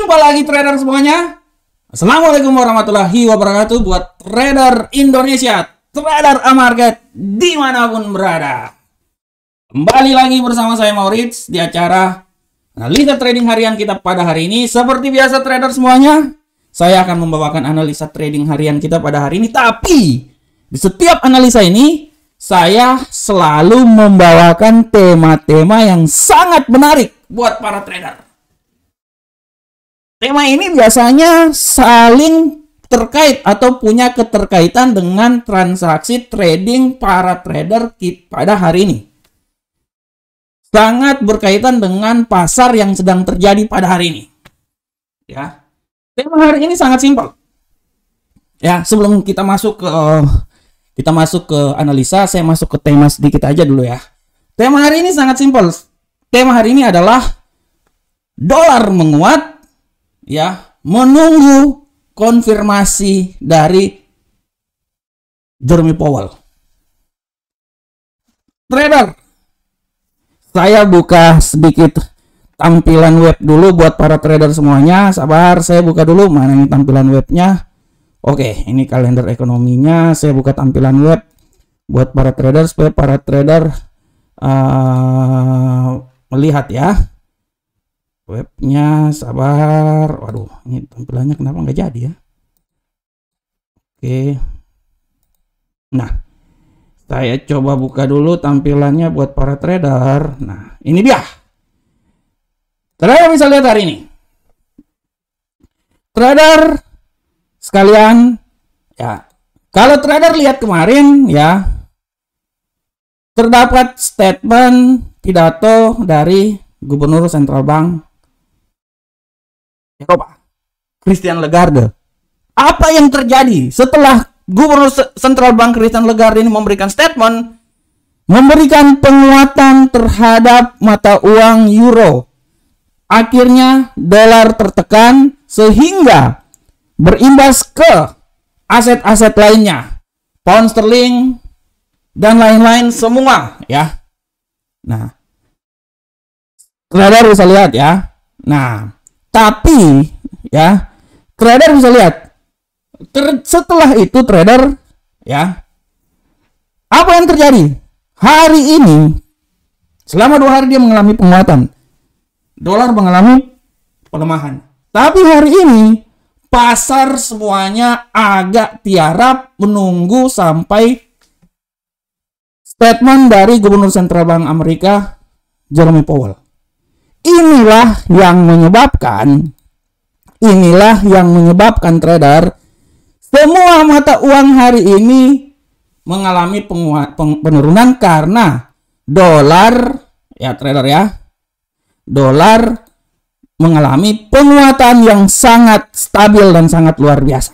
Jumpa lagi trader semuanya. Assalamualaikum warahmatullahi wabarakatuh buat trader Indonesia, trader market dimanapun berada. Kembali lagi bersama saya Maurits di acara analisa trading harian kita pada hari ini. Seperti biasa trader semuanya, saya akan membawakan analisa trading harian kita pada hari ini. Tapi di setiap analisa ini saya selalu membawakan tema-tema yang sangat menarik buat para trader. Tema ini biasanya saling terkait atau punya keterkaitan dengan transaksi trading para trader pada hari ini. Sangat berkaitan dengan pasar yang sedang terjadi pada hari ini. Ya. Tema hari ini sangat simpel. Ya, sebelum kita masuk ke analisa, saya masuk ke tema sedikit aja dulu ya. Tema hari ini sangat simpel. Tema hari ini adalah dolar menguat, ya, menunggu konfirmasi dari Jerome Powell. Trader, saya buka sedikit tampilan web dulu buat para trader semuanya. Sabar, saya buka dulu. Mana ini tampilan webnya? Oke, ini kalender ekonominya. Saya buka tampilan web buat para trader supaya para trader melihat ya. Webnya, sabar. Waduh, ini tampilannya kenapa nggak jadi ya? Oke. Nah, saya coba buka dulu tampilannya buat para trader. Nah, ini dia. Trader bisa lihat hari ini. Trader sekalian, ya. Kalau trader lihat kemarin, ya, terdapat statement pidato dari Gubernur Central Bank Eropa, Christine Lagarde. Apa yang terjadi setelah Gubernur Central Bank Christine Lagarde ini memberikan statement, memberikan penguatan terhadap mata uang euro? Akhirnya dolar tertekan sehingga berimbas ke aset-aset lainnya, pound sterling dan lain-lain semua ya. Nah, trader bisa lihat ya. Nah, tapi ya, trader bisa lihat setelah itu trader ya, apa yang terjadi hari ini? Selama 2 hari dia mengalami penguatan, dolar mengalami pelemahan. Tapi hari ini pasar semuanya agak tiarap menunggu sampai statement dari Gubernur Central Bank Amerika Jerome Powell. Inilah yang menyebabkan trader, semua mata uang hari ini mengalami penurunan karena dolar, ya trader ya, dolar mengalami penguatan yang sangat stabil dan sangat luar biasa.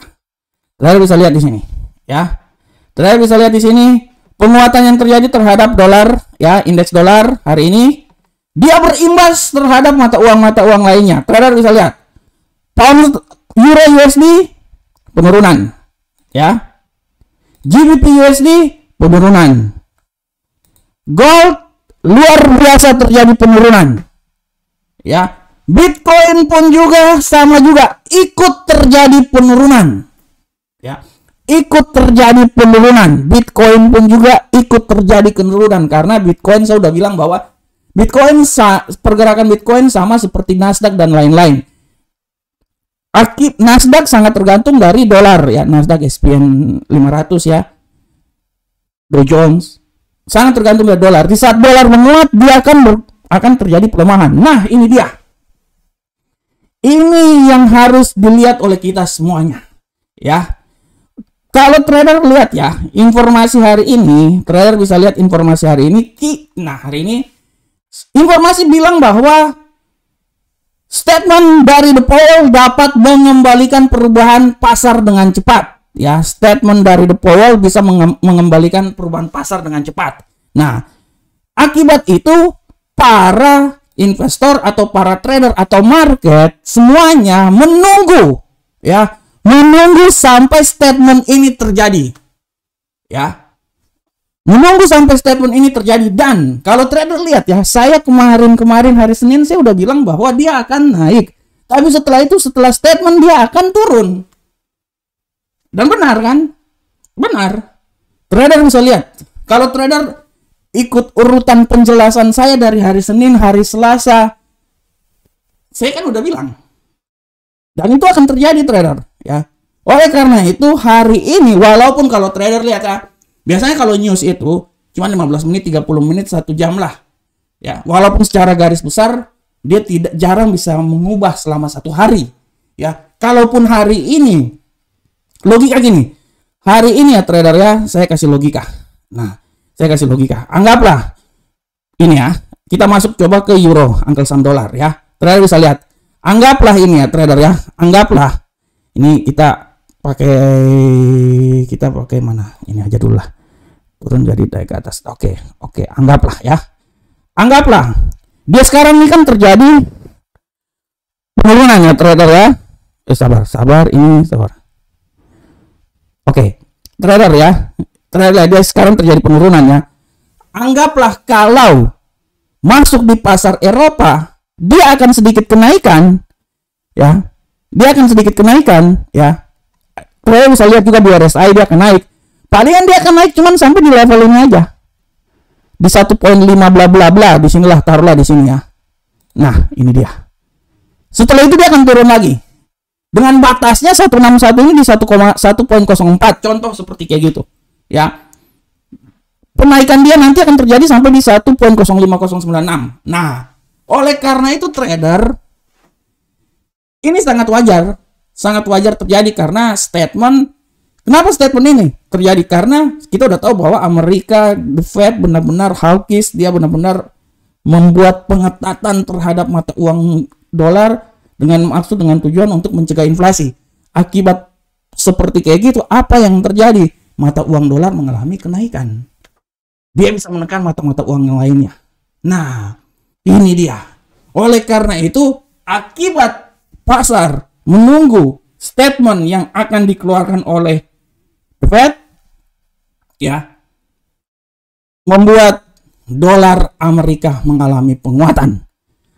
Trader bisa lihat di sini, ya. Trader bisa lihat di sini penguatan yang terjadi terhadap dolar, ya, indeks dolar hari ini. Dia berimbas terhadap mata uang lainnya. Trader bisa lihat. Pound euro USD penurunan, ya. GBP USD penurunan. Gold luar biasa terjadi penurunan. Ya. Bitcoin pun juga sama juga ikut terjadi penurunan. Ya. Ikut terjadi penurunan. Bitcoin pun juga ikut terjadi penurunan karena Bitcoin, saya udah bilang bahwa pergerakan Bitcoin sama seperti Nasdaq dan lain-lain. Nasdaq sangat tergantung dari dolar ya, Nasdaq S&P 500 ya, Dow Jones sangat tergantung dari dolar. Di saat dolar menguat, dia akan terjadi pelemahan. Nah, ini dia. Ini yang harus dilihat oleh kita semuanya, ya. Kalau trader lihat ya, informasi hari ini, trader bisa lihat informasi hari ini. Nah, hari ini informasi bilang bahwa statement dari The Powell dapat mengembalikan perubahan pasar dengan cepat. Ya, statement dari The Powell bisa mengembalikan perubahan pasar dengan cepat. Nah, akibat itu para investor atau para trader atau market semuanya menunggu, ya, menunggu sampai statement ini terjadi. Ya. Menunggu sampai statement ini terjadi. Dan kalau trader lihat ya, saya kemarin hari Senin saya udah bilang bahwa dia akan naik. Tapi setelah itu, setelah statement, dia akan turun. Dan benar kan? Benar. Trader bisa lihat. Kalau trader ikut urutan penjelasan saya dari hari Senin, hari Selasa, saya kan udah bilang. Dan itu akan terjadi, trader. Ya. Oleh karena itu, hari ini, walaupun kalau trader lihat ya, biasanya kalau news itu cuma 15 menit, 30 menit, 1 jam lah. Ya, walaupun secara garis besar dia jarang bisa mengubah selama 1 hari. Ya, kalaupun hari ini logika gini. Hari ini ya trader ya, saya kasih logika. Nah, saya kasih logika. Anggaplah ini ya, kita masuk coba ke euro, angkel saham dolar ya. Trader bisa lihat. Anggaplah ini ya trader ya. Anggaplah ini kita pakai mana? Ini aja dulu lah. Turun jadi naik ke atas. Oke, anggaplah ya. Anggaplah dia sekarang ini kan terjadi penurunan ya trader ya. Sabar, ini sabar. Oke, trader ya. Trader dia sekarang terjadi penurunan ya. Anggaplah kalau masuk di pasar Eropa, dia akan sedikit kenaikan ya. Dia akan sedikit kenaikan ya. Trader bisa lihat juga di RSI dia akan naik. Palingan dia akan naik cuman sampai di level ini aja. Di 1.5 bla bla bla, disinilah, taruhlah di sini ya. Nah, ini dia. Setelah itu dia akan turun lagi. Dengan batasnya 161 ini di 1,1.04, contoh seperti kayak gitu. Ya. Penaikan dia nanti akan terjadi sampai di 1.05096. Nah, oleh karena itu trader, ini sangat wajar terjadi karena statement. Kenapa statement ini terjadi? Karena kita udah tahu bahwa Amerika, the Fed benar-benar hawkish, dia benar-benar membuat pengetatan terhadap mata uang dolar dengan tujuan untuk mencegah inflasi. Akibat seperti kayak gitu, apa yang terjadi? Mata uang dolar mengalami kenaikan. Dia bisa menekan mata-mata uang yang lainnya. Nah, ini dia. Oleh karena itu, akibat pasar menunggu statement yang akan dikeluarkan oleh Fed ya, membuat dolar Amerika mengalami penguatan.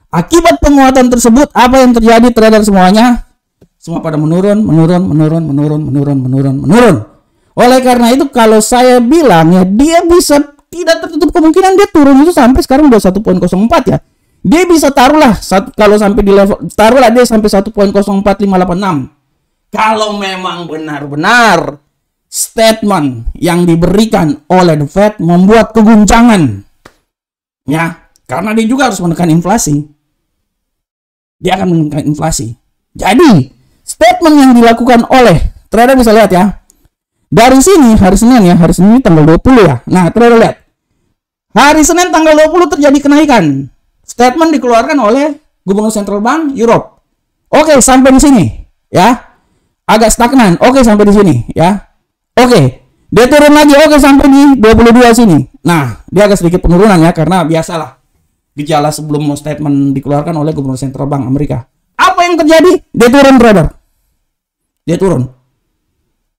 Akibat penguatan tersebut, apa yang terjadi trader semuanya? Semua pada menurun. Oleh karena itu, kalau saya bilang ya, dia bisa tidak tertutup kemungkinan dia turun itu sampai sekarang udah 1.04 ya. Dia bisa taruhlah kalau sampai di level, taruhlah dia sampai 1.04586. Kalau memang benar-benar statement yang diberikan oleh The Fed membuat keguncangan ya, karena dia juga harus menekan inflasi. Dia akan menekan inflasi. Jadi statement yang dilakukan oleh trader bisa lihat ya, dari sini hari Senin ya, hari Senin tanggal 20 ya. Nah, trader lihat hari Senin tanggal 20 terjadi kenaikan. Statement dikeluarkan oleh Gubernur Central Bank Europe. Oke, sampai di sini ya, agak stagnan. Oke, sampai di sini ya. Oke, dia turun lagi. Oke, sampai di 22 sini. Nah, dia agak sedikit penurunan ya, karena biasalah gejala sebelum statement dikeluarkan oleh Gubernur Central Bank Amerika. Apa yang terjadi? Dia turun, trader. Dia turun.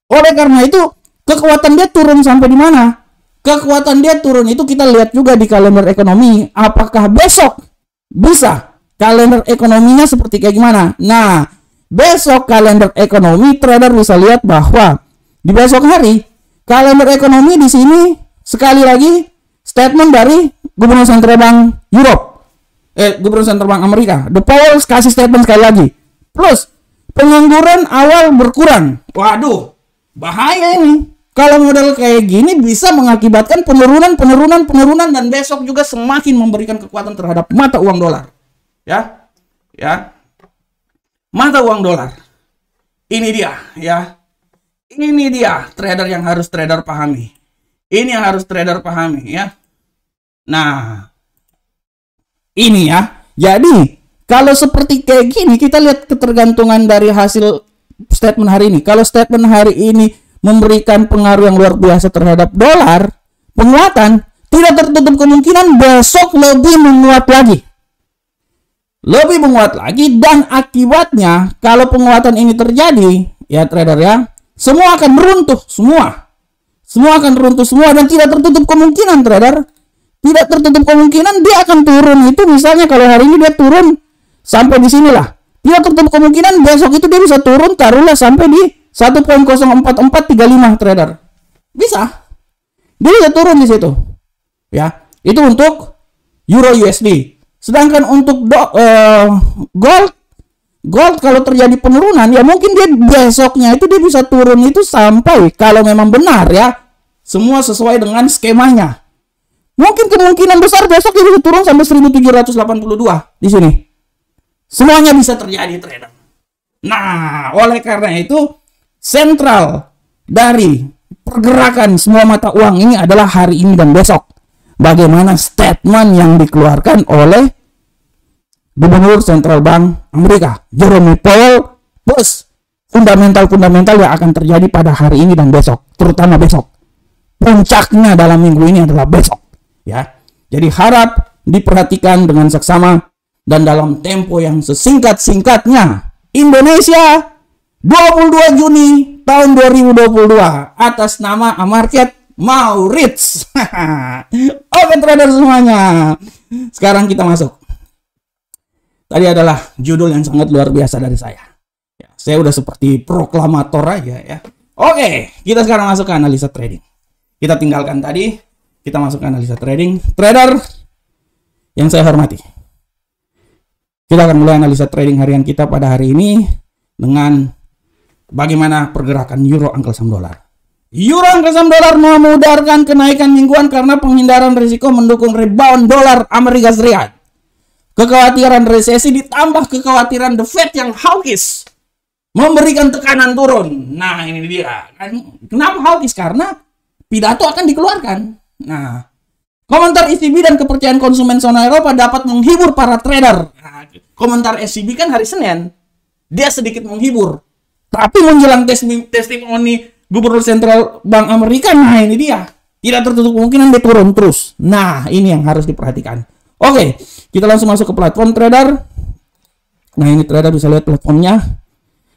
Oleh karena itu, kekuatan dia turun sampai di mana? Kekuatan dia turun itu kita lihat juga di kalender ekonomi. Apakah besok bisa kalender ekonominya seperti kayak gimana? Nah, besok kalender ekonomi trader bisa lihat bahwa di besok hari, kalender ekonomi di sini sekali lagi statement dari Gubernur Central Bank Europe, Gubernur Central Bank Amerika, The Powell kasih statement sekali lagi. Plus pengangguran awal berkurang. Waduh, bahaya ini. Kalau model kayak gini bisa mengakibatkan penurunan dan besok juga semakin memberikan kekuatan terhadap mata uang dolar. Ya, mata uang dolar. Ini dia, ya. Ini dia trader yang harus trader pahami. Ini yang harus trader pahami ya. Nah, ini ya. Jadi, kalau seperti kayak gini kita lihat ketergantungan dari hasil statement hari ini. Kalau statement hari ini memberikan pengaruh yang luar biasa terhadap dolar, penguatan, tidak tertutup kemungkinan besok lebih menguat lagi. Lebih menguat lagi, dan akibatnya kalau penguatan ini terjadi, ya trader ya, semua akan runtuh, semua akan runtuh semua, dan tidak tertutup kemungkinan trader, tidak tertutup kemungkinan dia akan turun itu, misalnya kalau hari ini dia turun sampai di sinilah, tidak tertutup kemungkinan besok itu dia bisa turun taruhlah sampai di 1.04435 trader. Bisa. Dia bisa turun di situ. Ya, itu untuk Euro USD. Sedangkan untuk gold kalau terjadi penurunan ya mungkin dia besoknya itu dia bisa turun itu sampai kalau memang benar ya semua sesuai dengan skemanya. Mungkin kemungkinan besar besok dia bisa turun sampai 1782 di sini. Semuanya bisa terjadi trader. Nah, oleh karena itu sentral dari pergerakan semua mata uang ini adalah hari ini dan besok. Bagaimana statement yang dikeluarkan oleh Gubernur Central Bank Amerika, Jerome Powell, plus fundamental-fundamental yang akan terjadi pada hari ini dan besok, terutama besok. Puncaknya dalam minggu ini adalah besok. Ya, jadi harap diperhatikan dengan seksama dan dalam tempo yang sesingkat-singkatnya. Indonesia 22 Juni tahun 2022 atas nama Market Maurits. Oke trader semuanya. Sekarang kita masuk. Tadi adalah judul yang sangat luar biasa dari saya. Ya, saya udah seperti proklamator aja ya. Oke, kita sekarang masuk ke analisa trading. Kita tinggalkan tadi, kita masuk ke analisa trading. Trader yang saya hormati, kita akan mulai analisa trading harian kita pada hari ini dengan bagaimana pergerakan euro angkel saham dolar. Euro angkel saham dolar memudarkan kenaikan mingguan karena penghindaran risiko mendukung rebound dolar Amerika Serikat. Kekhawatiran resesi ditambah kekhawatiran The Fed yang hawkish memberikan tekanan turun. Nah, ini dia. Kenapa hawkish? Karena pidato akan dikeluarkan. Nah, komentar ECB dan kepercayaan konsumen zona Eropa dapat menghibur para trader. Nah, komentar ECB kan hari Senin. Dia sedikit menghibur. Tapi menjelang testimoni Gubernur Sentral Bank Amerika, nah ini dia. Tidak tertutup kemungkinan dia turun terus. Nah, ini yang harus diperhatikan. Oke, kita langsung masuk ke platform trader. Nah, ini trader bisa lihat platformnya.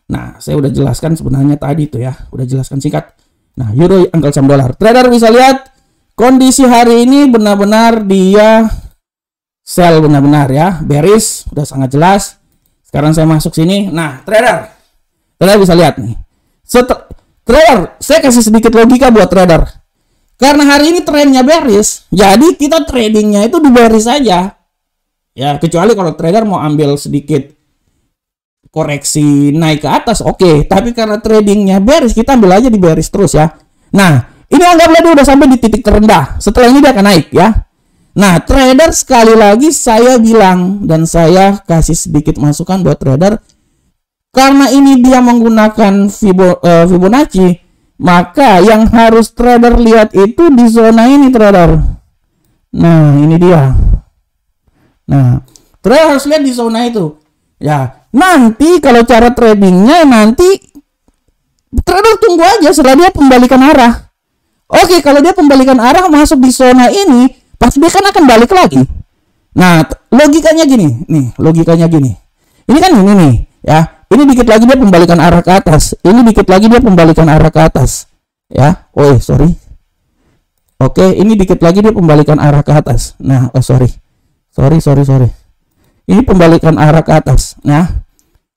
Nah, saya udah jelaskan sebenarnya tadi tuh ya. Udah jelaskan singkat. Nah, euro angkel saham dolar. Trader bisa lihat kondisi hari ini benar-benar dia sell benar-benar ya. Bearish, udah sangat jelas. Sekarang saya masuk sini. Nah, trader bisa lihat nih. Trader, saya kasih sedikit logika buat trader. Karena hari ini trennya bearish, jadi kita tradingnya itu di bearish saja. Ya, kecuali kalau trader mau ambil sedikit koreksi naik ke atas, oke. Tapi karena tradingnya bearish, kita ambil aja di bearish terus ya. Nah, ini anggaplah dia udah sampai di titik terendah. Setelah ini dia akan naik ya. Nah, trader sekali lagi saya bilang dan saya kasih sedikit masukan buat trader. Karena ini dia menggunakan Fibonacci, maka yang harus trader lihat itu di zona ini trader. Nah, ini dia. Nah, trader harus lihat di zona itu. Ya, nanti kalau cara tradingnya nanti trader tunggu aja setelah dia pembalikan arah. Oke, kalau dia pembalikan arah masuk di zona ini, pasti dia kan akan balik lagi. Nah, logikanya gini, nih, logikanya gini. Ini kan ini nih, ya. Ini dikit lagi dia pembalikan arah ke atas. Ini dikit lagi dia pembalikan arah ke atas. Ya, sorry. Oke, ini dikit lagi dia pembalikan arah ke atas. Nah, sorry. Ini pembalikan arah ke atas. Nah,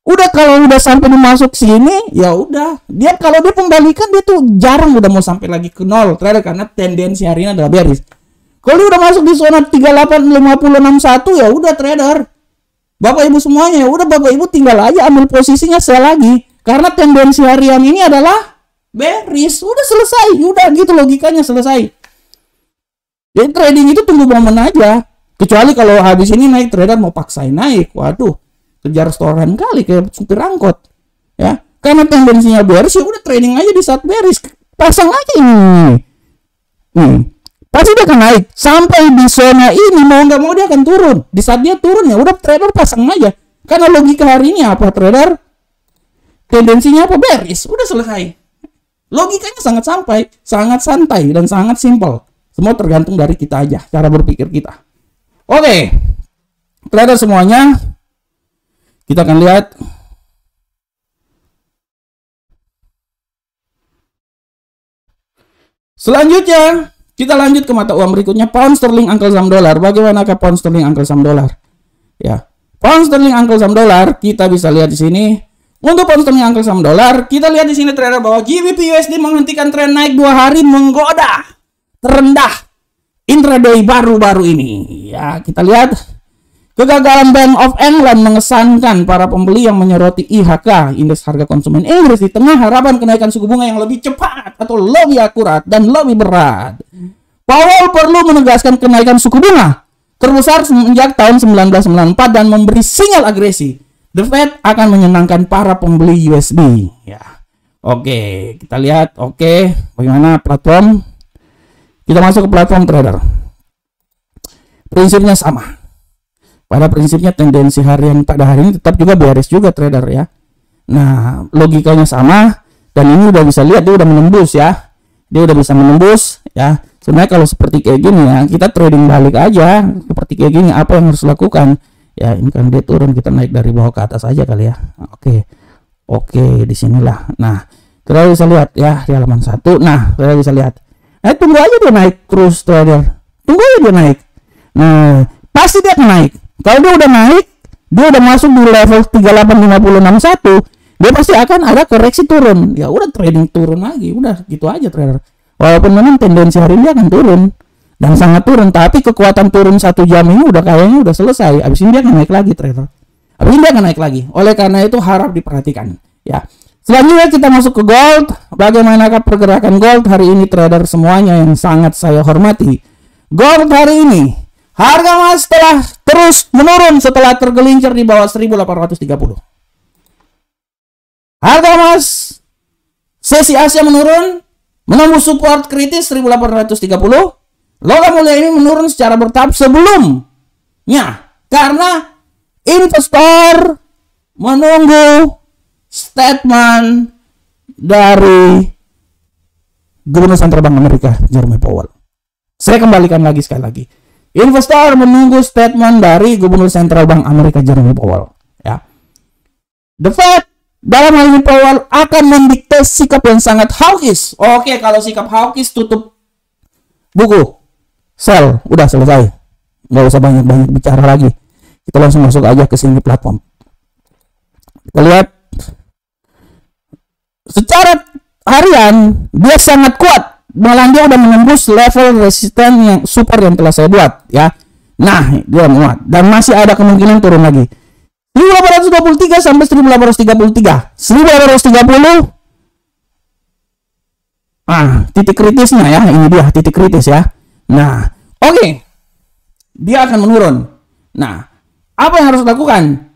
udah kalau udah sampai dimasuk sini, ya udah. Dia kalau dia pembalikan dia tuh jarang udah mau sampai lagi ke nol trader karena tendensi hari ini adalah bearish. Kalau dia udah masuk di zona 385061 ya udah trader. Bapak Ibu semuanya, udah Bapak Ibu tinggal aja ambil posisinya sell lagi. Karena tendensi harian ini adalah bearish. Udah selesai, udah gitu logikanya selesai. Jadi trading itu tunggu momen aja. Kecuali kalau habis ini naik trader mau paksain naik. Waduh, kejar setoran kali kayak supir angkot. Ya, karena tendensinya bearish, ya udah trading aja di saat bearish. Pasang aja ini. Pasti dia akan naik sampai di zona ini, mau nggak mau dia akan turun. Di saat dia turun ya udah trader pasang aja. Karena logika hari ini apa trader? Tendensinya apa? Bearish. Udah selesai. Logikanya sangat santai dan sangat simpel. Semua tergantung dari kita aja, cara berpikir kita. Oke, trader semuanya, kita akan lihat. Selanjutnya kita lanjut ke mata uang berikutnya, pound sterling angkel saham dolar. Bagaimanakah pound sterling angkel saham dolar? Ya, Pound sterling angkel saham dolar, kita bisa lihat di sini. Untuk pound sterling angkel saham dolar, kita lihat di sini trader bahwa GBP USD menghentikan tren naik 2 hari menggoda terendah intraday baru-baru ini. Ya, kita lihat kegagalan Bank of England mengesankan para pembeli yang menyoroti IHK, indeks harga konsumen Inggris, di tengah harapan kenaikan suku bunga yang lebih cepat atau lebih akurat dan lebih berat. Powell perlu menegaskan kenaikan suku bunga terbesar sejak tahun 1994 dan memberi sinyal agresi. The Fed akan menyenangkan para pembeli USD. Ya, oke, kita lihat. Oke, bagaimana platform? Kita masuk ke platform trader. Prinsipnya sama. Pada prinsipnya tendensi harian pada hari ini tetap juga bearish juga trader ya. Nah, logikanya sama dan ini udah bisa lihat dia udah menembus ya. Dia udah bisa menembus ya. Sebenarnya kalau seperti kayak gini ya, kita trading balik aja. Seperti kayak gini, apa yang harus lakukan? Ya, ini kan dia turun, kita naik dari bawah ke atas aja kali ya. Oke, disinilah. Nah, kita bisa lihat ya di halaman 1. Nah, kita bisa lihat. Tunggu aja dia naik terus trader. Tunggu aja dia naik. Nah, pasti dia akan naik. Kalau dia udah naik, dia udah masuk di level 385061, dia pasti akan ada koreksi turun. Ya udah trading turun lagi, udah gitu aja trader. Walaupun memang tendensi hari ini akan turun dan sangat turun, tapi kekuatan turun 1 jam ini udah kayaknya udah selesai. Abis ini dia akan naik lagi trader. Abis ini dia akan naik lagi. Oleh karena itu harap diperhatikan. Ya. Selanjutnya kita masuk ke gold. Bagaimanakah pergerakan gold hari ini trader semuanya yang sangat saya hormati? Gold hari ini harga emas telah terus menurun setelah tergelincir di bawah 1830. Harga emas sesi Asia menurun, menembus support kritis 1830. Logam mulia ini menurun secara bertahap sebelumnya karena investor menunggu statement dari Gubernur Sentral Bank Amerika Jerome Powell. Saya kembalikan lagi sekali lagi. Investor menunggu statement dari Gubernur Sentral Bank Amerika Jerome Powell. Ya. The Fed dalam hal ini Powell akan mendikte sikap yang sangat hawkish. Oke, kalau sikap hawkish tutup buku. Sell, udah selesai. Nggak usah banyak-banyak bicara lagi. Kita langsung masuk aja ke sini platform. Kita lihat secara harian dia sangat kuat. Malah dia udah menembus level resisten yang support yang telah saya buat ya. Nah, dia menguat dan masih ada kemungkinan turun lagi. 1823 sampai 1833. 1830. Titik kritisnya ya, ini dia titik kritis ya. Nah, oke. Dia akan menurun. Nah, apa yang harus dilakukan?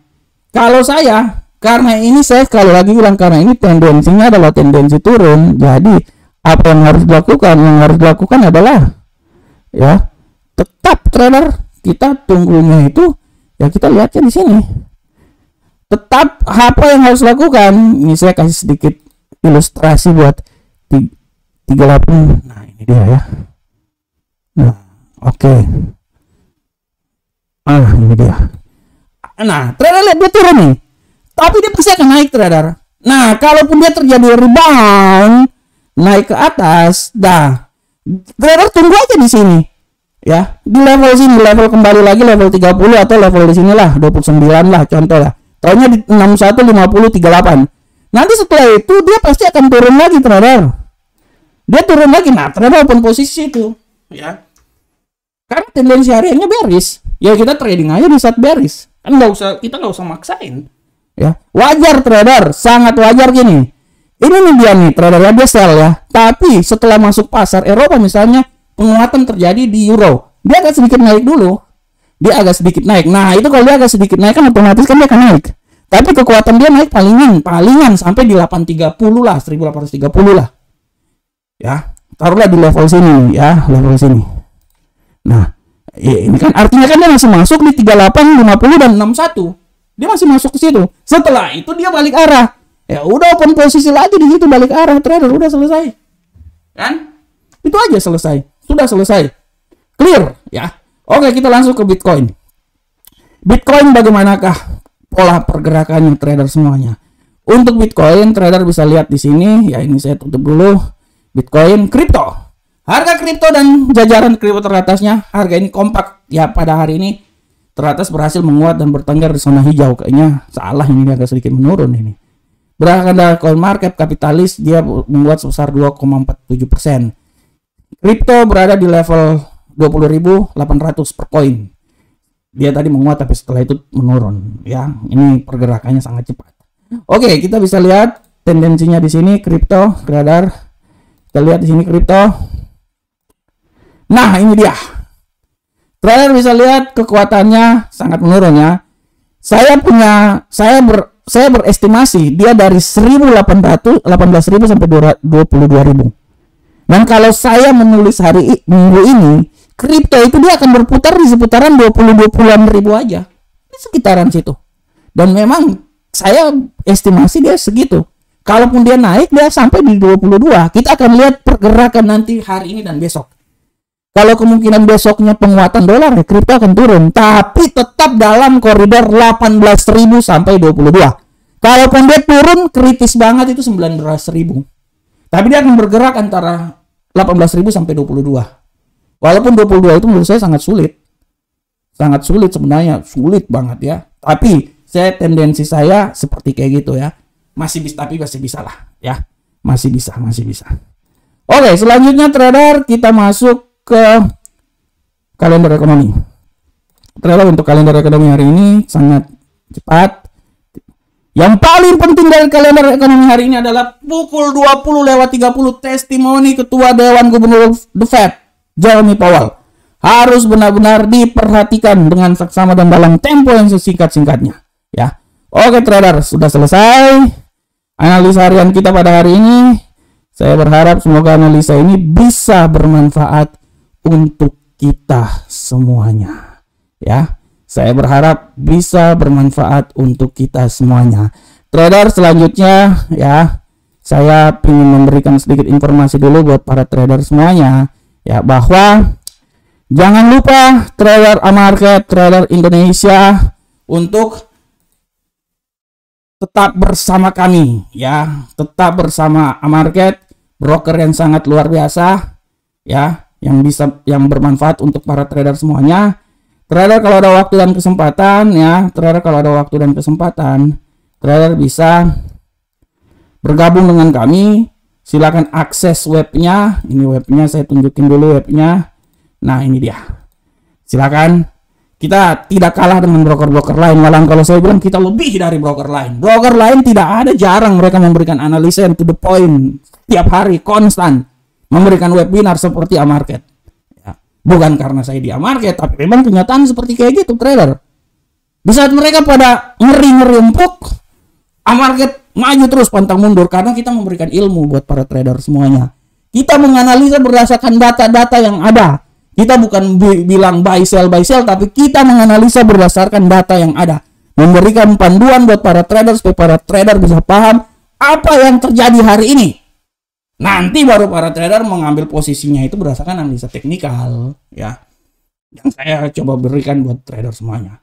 Kalau saya, karena ini saya sekali lagi bilang, karena ini tendensinya adalah tendensi turun, jadi apa yang harus dilakukan? Yang harus dilakukan adalah ya tetap trader kita tunggunya itu ya, kita lihatnya di sini. Tetap apa yang harus dilakukan? Ini saya kasih sedikit ilustrasi buat 38. Nah, ini dia ya. Nah, oke. Ini dia. Nah, trader lihat dia turun nih. Tapi dia pasti akan naik trader. Nah, kalaupun dia terjadi rebound naik ke atas, trader tunggu aja di sini. Ya, di level sini, level kembali lagi level 30 atau level di sinilah 29 lah contoh lah. Tahunnya di 615038. Nanti setelah itu dia pasti akan turun lagi trader. Dia turun lagi, nah trader open posisi itu, ya. Karena tendensi hariannya bearish. Ya kita trading aja di saat bearish. Kan kita nggak usah maksain. Ya, wajar trader, sangat wajar gini. Ini nih dia nih trader ya, dia sell ya. Tapi setelah masuk pasar Eropa misalnya, penguatan terjadi di euro. Dia agak sedikit naik dulu. Dia agak sedikit naik. Nah, itu kalau dia agak sedikit naik kan otomatis kan dia akan naik. Tapi kekuatan dia naik palingan sampai di 830 lah, 1830 lah. Ya, taruhlah di level sini ya, level sini. Nah, ini kan artinya kan dia masih masuk di 38, 50 dan 61. Dia masih masuk ke situ. Setelah itu dia balik arah. Ya udah open posisi lagi di situ, balik arah trader, udah selesai. Kan? Itu aja selesai. Sudah selesai. Clear ya. Oke, kita langsung ke Bitcoin. Bitcoin bagaimanakah pola pergerakannya trader semuanya? Untuk Bitcoin trader bisa lihat di sini. Ya ini saya tutup dulu. Bitcoin, kripto. Harga kripto dan jajaran kripto teratasnya, harga ini kompak ya pada hari ini. teratas berhasil menguat dan bertengger di zona hijau. Kayaknya salah, ini agak sedikit menurun ini. Berdasarkan dari CoinMarket Kapitalis, dia menguat sebesar 2,47%. Kripto berada di level 20.800 per koin. Dia tadi menguat tapi setelah itu menurun ya. Ini pergerakannya sangat cepat. Oke, kita bisa lihat tendensinya di sini kripto trader. Kita lihat di sini kripto. Nah, ini dia. Trader bisa lihat kekuatannya sangat menurun ya. Saya berestimasi dia dari 18.000 sampai 22.000. Dan kalau saya menulis minggu ini, kripto itu dia akan berputar di seputaran 20-an ribu aja. Di sekitaran situ. Dan memang saya estimasi dia segitu. Kalaupun dia naik, dia sampai di 22. Kita akan lihat pergerakan nanti hari ini dan besok. Kalau kemungkinan besoknya penguatan dolar, ya kripto akan turun. Tapi tetap dalam koridor 18.000 sampai 22. Kalaupun dia turun, kritis banget itu 19.000. Tapi dia akan bergerak antara 18.000 sampai 22. Walaupun 22 itu menurut saya sangat sulit. Sangat sulit sebenarnya. Sulit banget ya. Tapi tendensi saya seperti kayak gitu ya. Masih bisa, tapi masih bisa lah ya. Masih bisa. Oke, selanjutnya trader kita masuk ke kalender ekonomi. Trader untuk kalender ekonomi hari ini sangat cepat. Yang paling penting dari kalender ekonomi hari ini adalah pukul 20:30 testimoni Ketua Dewan Gubernur The Fed, Jerome Powell. Harus benar-benar diperhatikan dengan seksama dan dalam tempo yang sesingkat-singkatnya. Ya, oke trader, sudah selesai analisa harian kita pada hari ini. Saya berharap semoga analisa ini bisa bermanfaat untuk kita semuanya. Ya, saya berharap bisa bermanfaat untuk kita semuanya. Trader, selanjutnya ya, saya ingin memberikan sedikit informasi dulu buat para trader semuanya ya, bahwa jangan lupa trader Amarket, trader Indonesia untuk tetap bersama kami ya, tetap bersama Amarket, broker yang sangat luar biasa ya, yang bermanfaat untuk para trader semuanya. Trader kalau ada waktu dan kesempatan ya, trader bisa bergabung dengan kami. Silakan akses webnya. Ini webnya, saya tunjukin dulu webnya. Nah, ini dia. Silakan. Kita tidak kalah dengan broker-broker lain. Malah kalau saya bilang kita lebih dari broker lain. Broker lain tidak ada, jarang mereka memberikan analisa yang to the point. Tiap hari, konstan. Memberikan webinar seperti Amarket. Ya. Bukan karena saya di Amarket, tapi memang kenyataan seperti kayak gitu, trader. Di saat mereka pada ngeri-ngeri empuk, Amarket maju terus pantang mundur karena kita memberikan ilmu buat para trader semuanya. Kita menganalisa berdasarkan data-data yang ada. Kita bukan bilang buy sell, tapi kita menganalisa berdasarkan data yang ada. Memberikan panduan buat para trader supaya para trader bisa paham apa yang terjadi hari ini. Nanti baru para trader mengambil posisinya itu berdasarkan analisa teknikal ya. Yang saya coba berikan buat trader semuanya.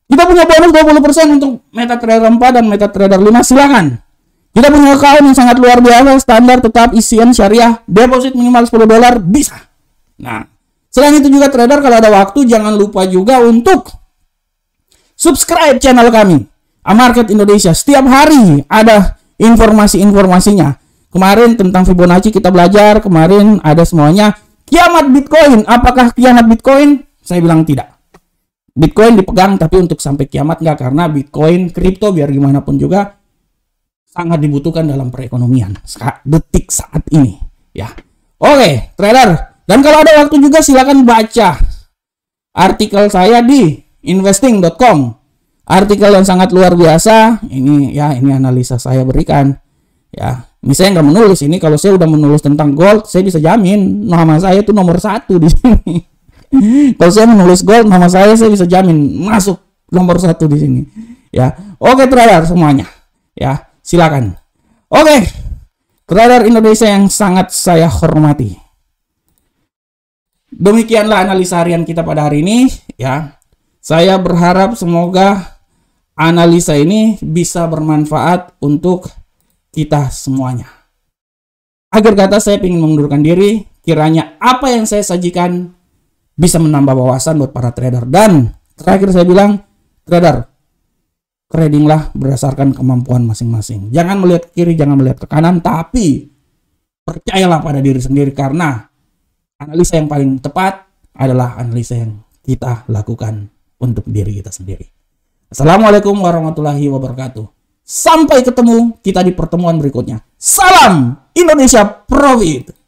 Kita punya bonus 20% untuk MetaTrader 4 dan MetaTrader 5, silakan. Kita punya account yang sangat luar biasa, standar tetap isian syariah, deposit minimal $10 bisa. Nah, selain itu juga trader kalau ada waktu jangan lupa juga untuk subscribe channel kami, Amarket Indonesia. Setiap hari ada informasi-informasinya. Kemarin tentang Fibonacci kita belajar, kemarin ada semuanya. Kiamat Bitcoin, apakah kiamat Bitcoin? Saya bilang tidak. Bitcoin dipegang tapi untuk sampai kiamat enggak, karena Bitcoin, kripto biar gimana pun juga sangat dibutuhkan dalam perekonomian detik saat ini ya. Oke, trader. Dan kalau ada waktu juga silakan baca artikel saya di investing.com. Artikel yang sangat luar biasa. Ini ya, ini analisa saya berikan ya. Ini saya nggak menulis ini. Kalau saya udah menulis tentang gold, saya bisa jamin nama saya itu nomor 1 di sini. Kalau saya menulis gold, nama saya bisa jamin masuk nomor 1 di sini. Ya, oke trader semuanya. Ya, silakan. Oke, trader Indonesia yang sangat saya hormati. Demikianlah analisa harian kita pada hari ini. Ya, saya berharap semoga analisa ini bisa bermanfaat untuk kita semuanya. Akhir kata saya ingin mengundurkan diri, kiranya apa yang saya sajikan bisa menambah wawasan buat para trader dan terakhir saya bilang, trader, tradinglah berdasarkan kemampuan masing-masing. Jangan melihat ke kiri, jangan melihat ke kanan, tapi percayalah pada diri sendiri, karena analisa yang paling tepat adalah analisa yang kita lakukan untuk diri kita sendiri. Assalamualaikum warahmatullahi wabarakatuh. Sampai ketemu kita di pertemuan berikutnya. Salam Indonesia Profit.